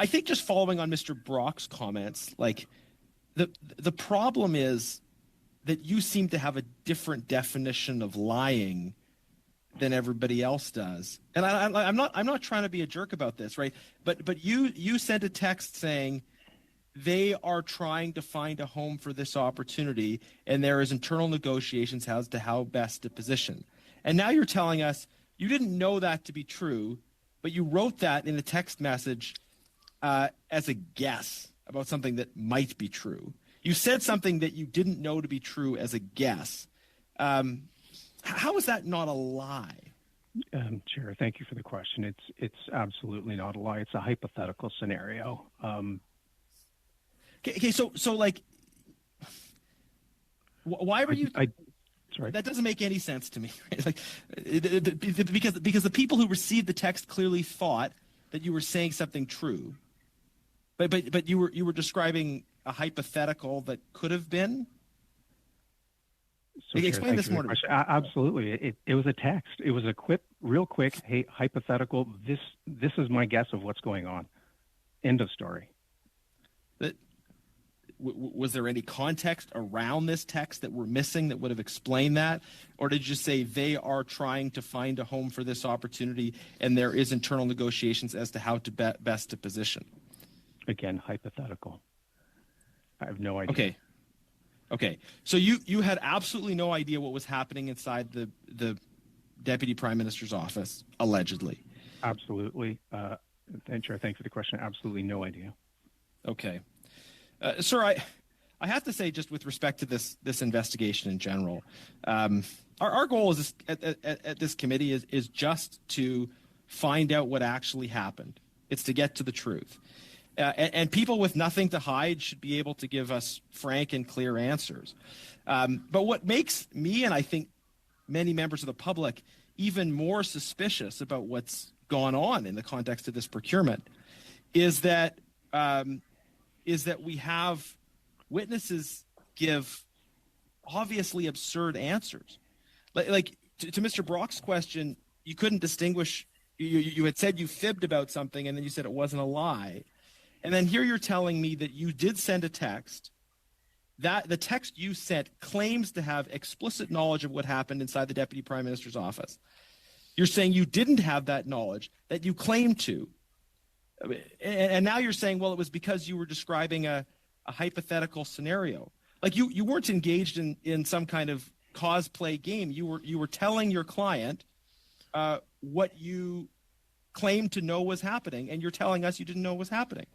I think just following on Mr. Brock's comments, like the problem is that you seem to have a different definition of lying than everybody else does. And I'm not trying to be a jerk about this, right? But you sent a text saying they are trying to find a home for this opportunity, and there is internal negotiations as to how best to position. And now you're telling us you didn't know that to be true, but you wrote that in a text message as a guess about something that might be true. You said something that you didn't know to be true as a guess. How is that not a lie? Chair, thank you for the question. It's absolutely not a lie. It's a hypothetical scenario. Okay, so like, why were you? Sorry. That doesn't make any sense to me. Right? Like, because the people who received the text clearly thought that you were saying something true, but you were describing a hypothetical that could have been. So explain this more. Absolutely, it was a text. It was a real quick. Hey, hypothetical. This is my guess of what's going on. End of story. Was there any context around this text that we're missing that would have explained that? Or did you say they are trying to find a home for this opportunity and there is internal negotiations as to how to best to position? Again, hypothetical. I have no idea. Okay. So you had absolutely no idea what was happening inside the Deputy Prime Minister's office, allegedly. Absolutely. Chair, thanks for the question. Absolutely no idea. Okay. Sir, I have to say, just with respect to this investigation in general, our goal is at this committee is just to find out what actually happened. It's to get to the truth. And people with nothing to hide should be able to give us frank and clear answers. But what makes me, and I think many members of the public, even more suspicious about what's gone on in the context of this procurement is that we have witnesses give obviously absurd answers. Like to Mr. Brock's question, you couldn't distinguish. You had said you fibbed about something, and then you said it wasn't a lie. And then here you're telling me that you did send a text. That the text you sent claims to have explicit knowledge of what happened inside the Deputy Prime Minister's office. You're saying you didn't have that knowledge that you claimed to. And now you're saying, well, it was because you were describing a hypothetical scenario. Like you weren't engaged in some kind of cosplay game. You were telling your client what you claimed to know was happening, and you're telling us you didn't know was happening.